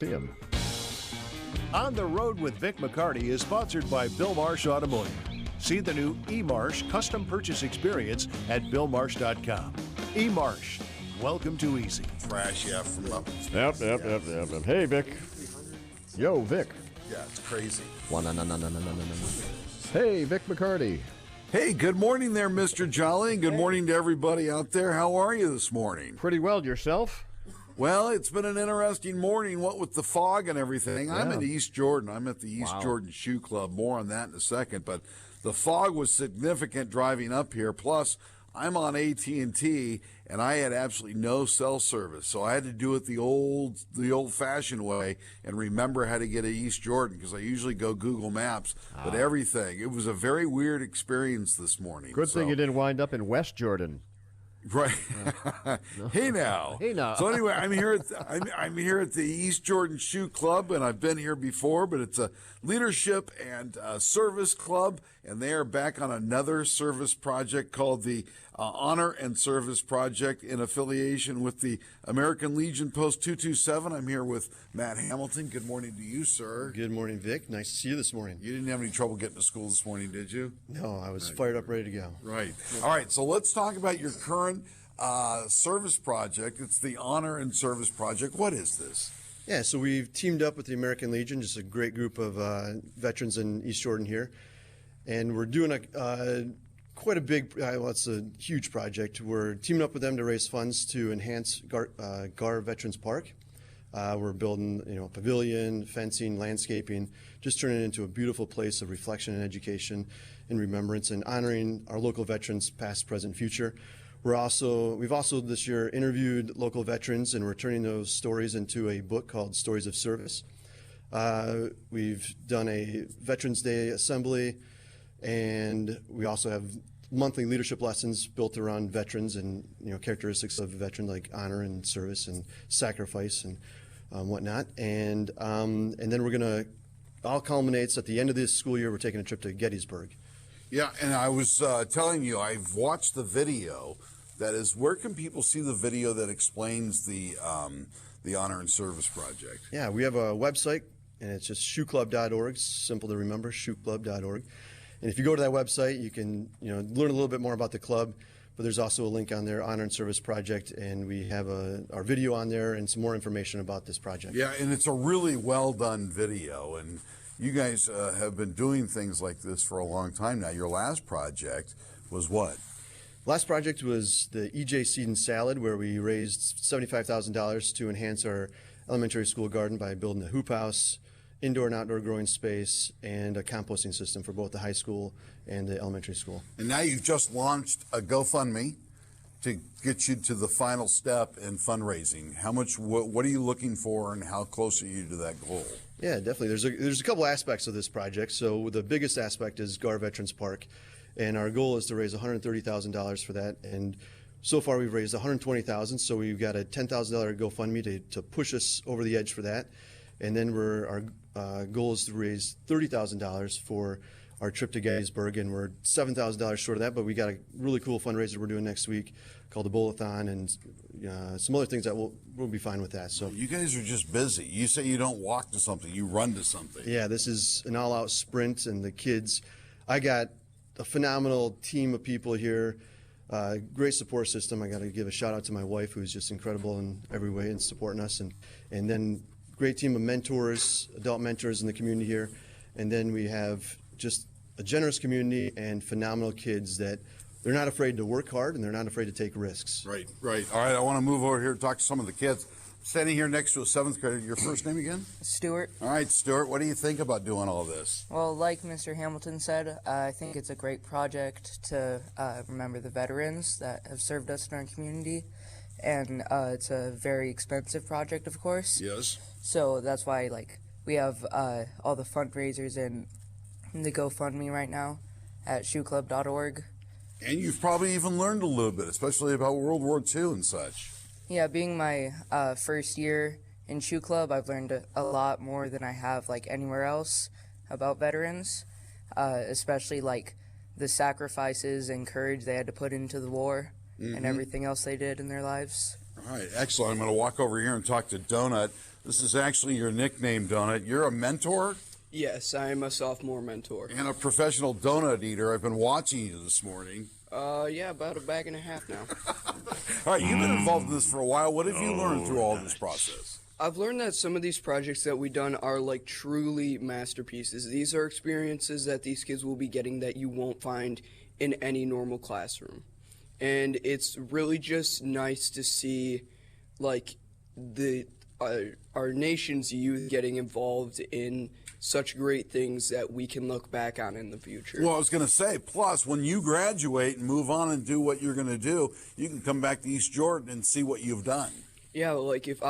See him. On the Road with Vic McCarty is sponsored by Bill Marsh Automotive. See the new eMarsh custom purchase experience at BillMarsh.com. eMarsh, welcome to easy. Trash, yeah, from up. Yep. Hey, Vic. Yo, Vic. Yeah, it's crazy. Hey, Vic McCarty. Hey, good morning there, Mr. Jolly. Good morning to everybody out there. How are you this morning? Pretty well, yourself? Well, it's been an interesting morning, what with the fog and everything. Yeah. I'm in East Jordan. I'm at the East Jordan Shoe Club. More on that in a second. But the fog was significant driving up here. Plus, I'm on AT&T, and I had absolutely no cell service. So I had to do it the old-fashioned way and remember how to get to East Jordan because I usually go Google Maps. But everything, it was a very weird experience this morning. Good thing you didn't wind up in West Jordan. Right. Hey now. So anyway, I'm here at the East Jordan Shoe Club, and I've been here before, but it's a leadership and service club, and they are back on another service project called the Honor and Service Project in affiliation with the American Legion Post 227. I'm here with Matt Hamilton. Good morning to you, sir. Good morning, Vic. Nice to see you this morning. You didn't have any trouble getting to school this morning, did you? No, I was fired up, ready to go. Right. All right, so let's talk about your current service project. It's the Honor and Service Project. What is this? Yeah, so we've teamed up with the American Legion, just a great group of veterans in East Jordan here. And we're doing quite a big, it's a huge project. We're teaming up with them to raise funds to enhance Gar Veterans Park. We're building, a pavilion, fencing, landscaping, just turning it into a beautiful place of reflection and education and remembrance and honoring our local veterans, past, present, future. We've also this year interviewed local veterans, and we're turning those stories into a book called Stories of Service. We've done a Veterans Day assembly, and we also have monthly leadership lessons built around veterans and characteristics of a veteran, like honor and service and sacrifice and whatnot. And then we're gonna all culminates at the end of this school year. We're taking a trip to Gettysburg. Yeah, and I was telling you, I've watched the video. That is, where can people see the video that explains the Honor and Service Project? Yeah, we have a website, and it's just shoeclub.org. Simple to remember, shoeclub.org. And if you go to that website, you can learn a little bit more about the club. But there's also a link on there, Honor and Service Project, and we have our video on there and some more information about this project. Yeah, and it's a really well done video, and you guys have been doing things like this for a long time now. Your last project was what? Last project was the EJ Seed and Salad, where we raised $75,000 to enhance our elementary school garden by building a hoop house, indoor and outdoor growing space, and a composting system for both the high school and the elementary school. And now you've just launched a GoFundMe to get you to the final step in fundraising. How much? What are you looking for, and how close are you to that goal? Yeah, definitely. There's a couple aspects of this project. So the biggest aspect is Gar Veterans Park, and our goal is to raise $130,000 for that. And so far we've raised $120,000. So we've got a $10,000 GoFundMe to push us over the edge for that. And then our goal is to raise $30,000 for our trip to Gettysburg, and we're $7,000 short of that. But we got a really cool fundraiser we're doing next week called the Bowl-a-thon, and some other things that we'll be fine with that. So you guys are just busy. You say you don't walk to something, you run to something. Yeah, this is an all-out sprint, and the kids. I got a phenomenal team of people here. Great support system. I got to give a shout out to my wife, who's just incredible in every way and supporting us, and then great team of mentors, adult mentors in the community here. And then we have just a generous community and phenomenal kids that they're not afraid to work hard and they're not afraid to take risks. Right. All right, I want to move over here and talk to some of the kids. Standing here next to a seventh grader. Your first name again? Stuart. All right, Stuart, what do you think about doing all this? Well, like Mr. Hamilton said, I think it's a great project to remember the veterans that have served us in our community. And it's a very expensive project, of course. Yes. So that's why, we have all the fundraisers in the GoFundMe right now at shoeclub.org. And you've probably even learned a little bit, especially about World War II and such. Yeah, being my first year in Shoe Club, I've learned a lot more than I have anywhere else about veterans, especially the sacrifices and courage they had to put into the war and everything else they did in their lives. All right, excellent. I'm going to walk over here and talk to Donut. This is actually your nickname, Donut. You're a mentor Yes, I am a sophomore mentor. and a professional donut eater. I've been watching you this morning. Yeah, about a bag and a half now. All right, you've been involved in this for a while. What have you learned through all this process? I've learned that some of these projects that we've done are like truly masterpieces. These are experiences that these kids will be getting that you won't find in any normal classroom. And it's really just nice to see like our nation's youth getting involved in such great things that we can look back on in the future. Well, I was going to say, plus, when you graduate and move on and do what you're going to do, you can come back to East Jordan and see what you've done. Yeah, like if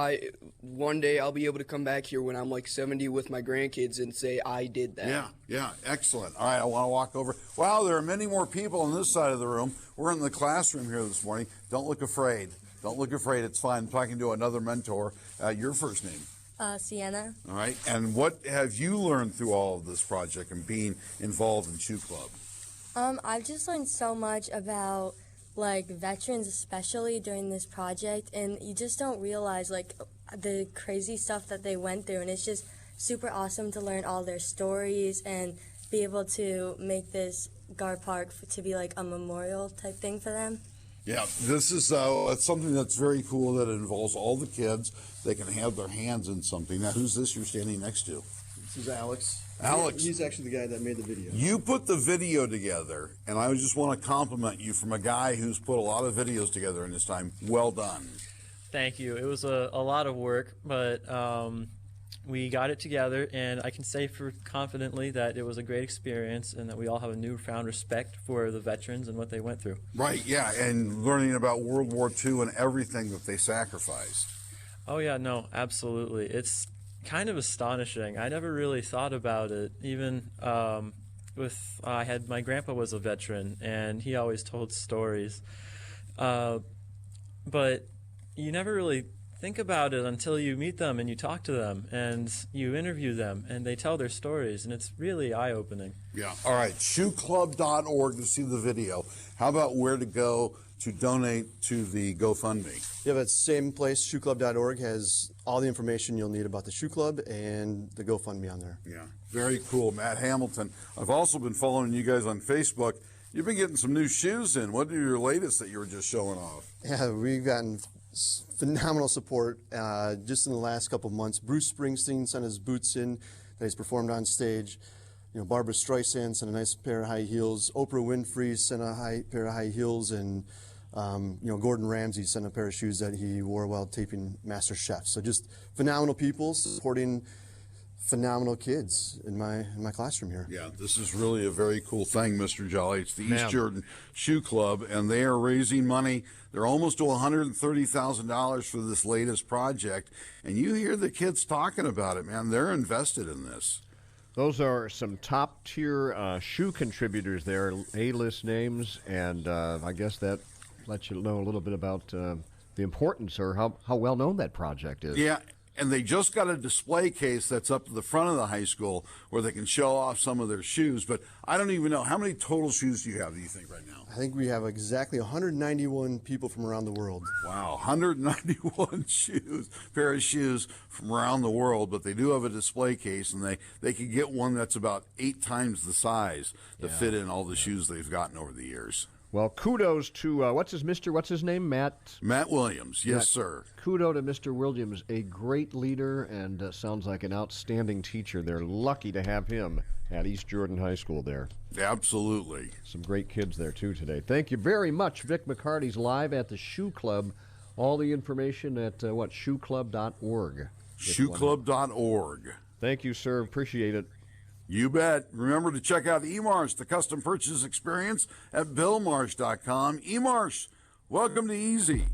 one day I'll be able to come back here when I'm like 70 with my grandkids and say I did that. Yeah, excellent. All right, I want to walk over. Wow, there are many more people on this side of the room. We're in the classroom here this morning. Don't look afraid. Don't look afraid. It's fine. I'm talking to another mentor. Your first name? Sienna. All right. And what have you learned through all of this project and being involved in Shoe Club? I've just learned so much about like veterans, especially during this project, and you just don't realize like the crazy stuff that they went through, and it's just super awesome to learn all their stories and be able to make this guard park to be like a memorial type thing for them. Yeah, this is it's something that's very cool that involves all the kids. They can have their hands in something. Now, who's this you're standing next to? This is Alex. Alex. He's actually the guy that made the video. You put the video together, and I just want to compliment you from a guy who's put a lot of videos together in his time. Well done. Thank you. It was a lot of work, but we got it together, and I can say confidently that it was a great experience and that we all have a newfound respect for the veterans and what they went through. Right, yeah, and learning about World War II and everything that they sacrificed. Oh, yeah, no, absolutely. It's kind of astonishing. I never really thought about it. Even my grandpa was a veteran, and he always told stories. But you never really think about it until you meet them and you talk to them and you interview them and they tell their stories, and it's really eye-opening. Yeah. All right, shoeclub.org to see the video. How about where to go to donate to the GoFundMe? Yeah, that same place, shoeclub.org, has all the information you'll need about the Shoe Club and the GoFundMe on there. Yeah, very cool. Matt Hamilton. I've also been following you guys on Facebook. You've been getting some new shoes in. What are your latest that you were just showing off? Yeah, we've gotten phenomenal support just in the last couple of months. Bruce Springsteen sent his boots in that he's performed on stage. You know, Barbara Streisand sent a nice pair of high heels. Oprah Winfrey sent a pair of high heels, and Gordon Ramsay sent a pair of shoes that he wore while taping Master Chef. So just phenomenal people supporting phenomenal kids in my classroom here. Yeah, this is really a very cool thing, Mr. Jolly. It's the East Jordan Shoe Club, and they are raising money. They're almost to $130,000 for this latest project, and you hear the kids talking about it, man. They're invested in this. Those are some top-tier shoe contributors there, A-list names, and I guess that lets you know a little bit about the importance or how well-known that project is. Yeah, and they just got a display case that's up to the front of the high school where they can show off some of their shoes, but I don't even know. How many total shoes do you have, do you think, right now? I think we have exactly 191 people from around the world. Wow, 191 pair of shoes from around the world, but they do have a display case, and they could get one that's about 8 times the size to fit in all the shoes they've gotten over the years. Well, kudos to, what's his name, Matt? Matt Williams, yes, sir. Kudos to Mr. Williams, a great leader and sounds like an outstanding teacher. They're lucky to have him at East Jordan High School there. Absolutely. Some great kids there, too, today. Thank you very much. Vic McCarty's live at the Shoe Club. All the information at, shoeclub.org. Shoeclub.org. Thank you, sir. Appreciate it. You bet. Remember to check out eMarsh, the custom purchase experience at BillMarsh.com. eMarsh, welcome to Easy.